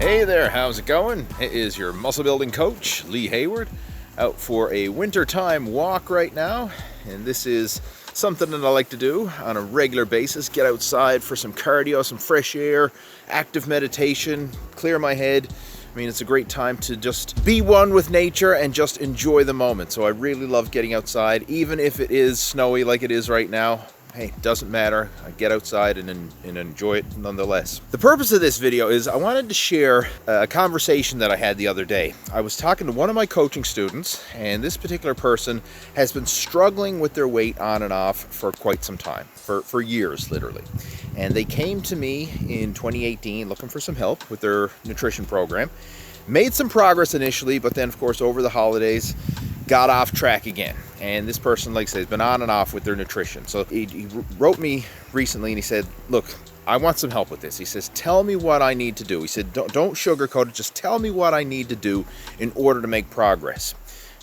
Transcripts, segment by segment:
Hey there, how's it going? It is your muscle building coach, Lee Hayward, out for a wintertime walk right now. And this is something that I like to do on a regular basis. Get outside for some cardio, some fresh air, active meditation, clear my head. I mean, it's a great time to just be one with nature and just enjoy the moment. So I really love getting outside, even if it is snowy like it is right now. Hey, doesn't matter. I get outside and enjoy it nonetheless. The purpose of this video is I wanted to share a conversation that I had the other day. I was talking to one of my coaching students, and this particular person has been struggling with their weight on and off for quite some time, for years, literally. And they came to me in 2018 looking for some help with their nutrition program. Made some progress initially, but then, of course, over the holidays, got off track again. And this person, like I said, has been on and off with their nutrition. So he wrote me recently and he said, look, I want some help with this. He says, tell me what I need to do. He said, don't sugarcoat it, just tell me what I need to do in order to make progress.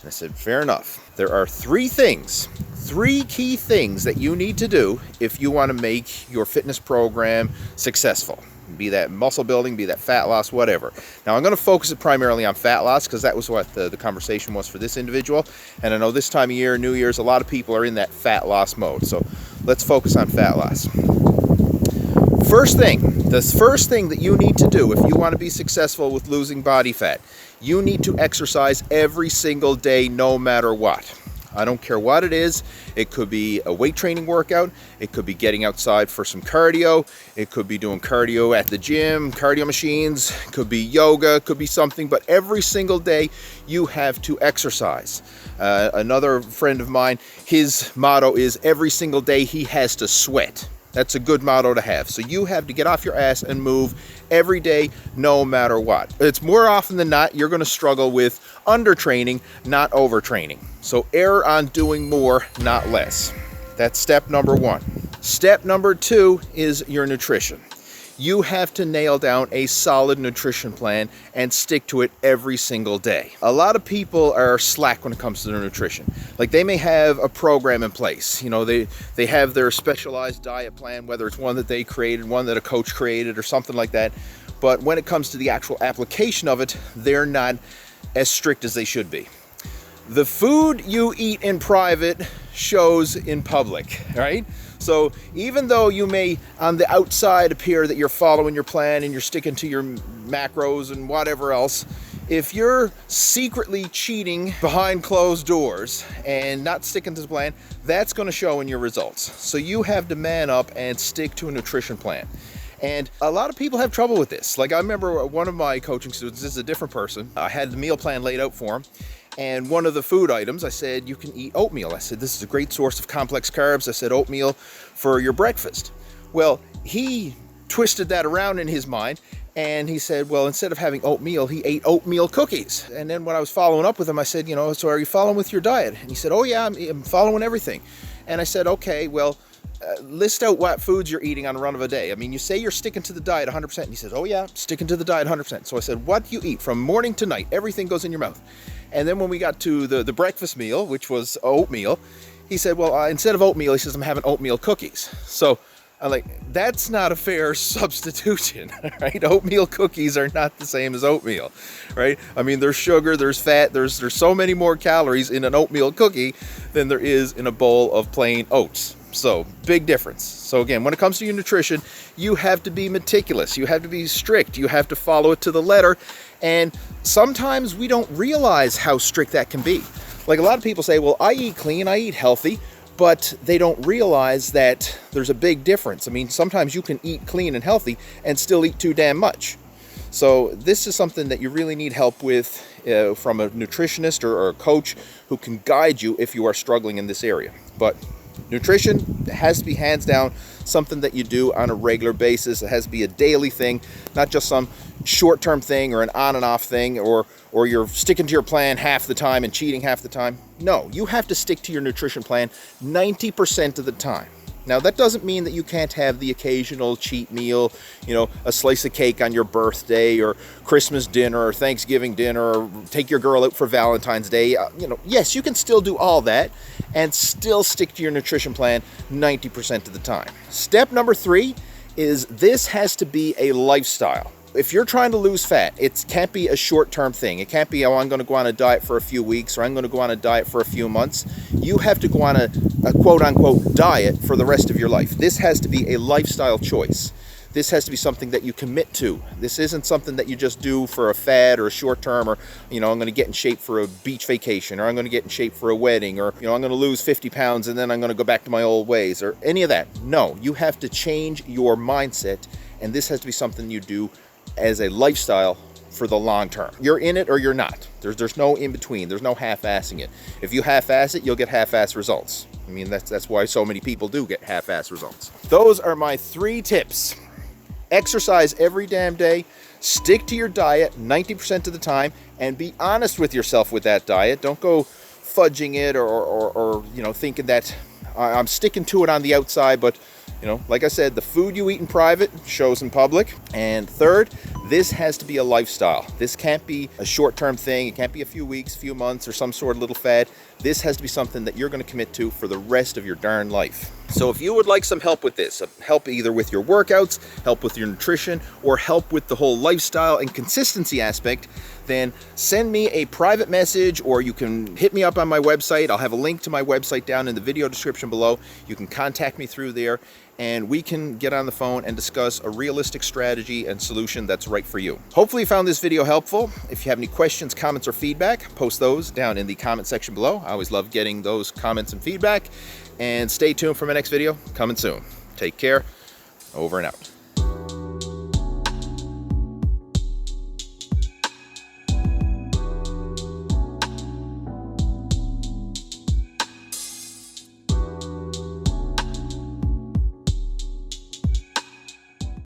And I said, fair enough. There are three key things that you need to do if you want to make your fitness program successful. Be that muscle building, be that fat loss, whatever. Now I'm going to focus it primarily on fat loss because that was what the conversation was for this individual. And I know this time of year, New Year's, a lot of people are in that fat loss mode. So let's focus on fat loss. The first thing that you need to do if you want to be successful with losing body fat, you need to exercise every single day, no matter what. I don't care what it is. It could be a weight training workout. It could be getting outside for some cardio. It could be doing cardio at the gym, cardio machines. It could be yoga, it could be something, but every single day you have to exercise. Another friend of mine, his motto is every single day he has to sweat. That's a good motto to have. So you have to get off your ass and move every day, no matter what. It's more often than not, you're going to struggle with undertraining, not overtraining. So err on doing more, not less. That's step number one. Step number two is your nutrition. You have to nail down a solid nutrition plan and stick to it every single day. A lot of people are slack when it comes to their nutrition. Like they may have a program in place. You know, they have their specialized diet plan, whether it's one that they created, one that a coach created or something like that. But when it comes to the actual application of it, they're not as strict as they should be. The food you eat in private shows in public, right? So even though you may on the outside appear that you're following your plan and you're sticking to your macros and whatever else, if you're secretly cheating behind closed doors and not sticking to the plan, that's going to show in your results. So you have to man up and stick to a nutrition plan. And a lot of people have trouble with this. Like I remember one of my coaching students, this is a different person, I had the meal plan laid out for him. And one of the food items, I said, you can eat oatmeal. I said, this is a great source of complex carbs. I said, oatmeal for your breakfast. Well, he twisted that around in his mind. And he said, well, instead of having oatmeal, he ate oatmeal cookies. And then when I was following up with him, I said, you know, so are you following with your diet? And he said, oh yeah, I'm following everything. And I said, okay, well, list out what foods you're eating on a run of a day. I mean, you say you're sticking to the diet 100%. And he says, oh yeah, sticking to the diet 100%. So I said, what do you eat from morning to night? Everything goes in your mouth. And then when we got to the breakfast meal, which was oatmeal, he said, well, instead of oatmeal, he says, I'm having oatmeal cookies. So I'm like, that's not a fair substitution, right? Oatmeal cookies are not the same as oatmeal, right? I mean, there's sugar, there's fat, there's so many more calories in an oatmeal cookie than there is in a bowl of plain oats. So big difference. So again, when it comes to your nutrition, you have to be meticulous. You have to be strict. You have to follow it to the letter. And sometimes we don't realize how strict that can be. Like a lot of people say, well, I eat clean, I eat healthy, but they don't realize that there's a big difference. I mean, sometimes you can eat clean and healthy and still eat too damn much. So this is something that you really need help with from a nutritionist or a coach who can guide you if you are struggling in this area. But nutrition has to be hands down something that you do on a regular basis. It has to be a daily thing, not just some short-term thing or an on and off thing, or you're sticking to your plan half the time and cheating half the time. No, you have to stick to your nutrition plan 90% of the time. Now, that doesn't mean that you can't have the occasional cheat meal, you know, a slice of cake on your birthday or Christmas dinner or Thanksgiving dinner, or take your girl out for Valentine's Day. You know, yes, you can still do all that and still stick to your nutrition plan 90% of the time. Step number 3 is this has to be a lifestyle. if you're trying to lose fat, it can't be a short-term thing. It can't be, oh, I'm going to go on a diet for a few weeks, or I'm going to go on a diet for a few months. You have to go on a quote-unquote diet for the rest of your life. This has to be a lifestyle choice. This has to be something that you commit to. This isn't something that you just do for a fad or a short term, or, you know, I'm going to get in shape for a beach vacation, or I'm going to get in shape for a wedding, or, you know, I'm going to lose 50 pounds and then I'm going to go back to my old ways, or any of that. No, you have to change your mindset, and this has to be something you do as a lifestyle for the long term. You're in it or you're not. There's no in between. There's no half-assing it. If you half-ass it, you'll get half-ass results. I mean, that's why so many people do get half-ass results. Those are my 3 tips. Exercise every damn day, stick to your diet 90% of the time, and be honest with yourself with that diet. Don't go fudging it or you know, thinking that I'm sticking to it on the outside, but, you know, like I said, the food you eat in private shows in public. And third, this has to be a lifestyle. This can't be a short-term thing. It can't be a few weeks, few months, or some sort of little fad. This has to be something that you're going to commit to for the rest of your darn life. So if you would like some help with this, help either with your workouts, help with your nutrition, or help with the whole lifestyle and consistency aspect, then send me a private message, or you can hit me up on my website. I'll have a link to my website down in the video description below. You can contact me through there, and we can get on the phone and discuss a realistic strategy and solution that's right for you. Hopefully you found this video helpful. If you have any questions, comments, or feedback, post those down in the comment section below. I always love getting those comments and feedback. And stay tuned for my next video coming soon. Take care. Over and out.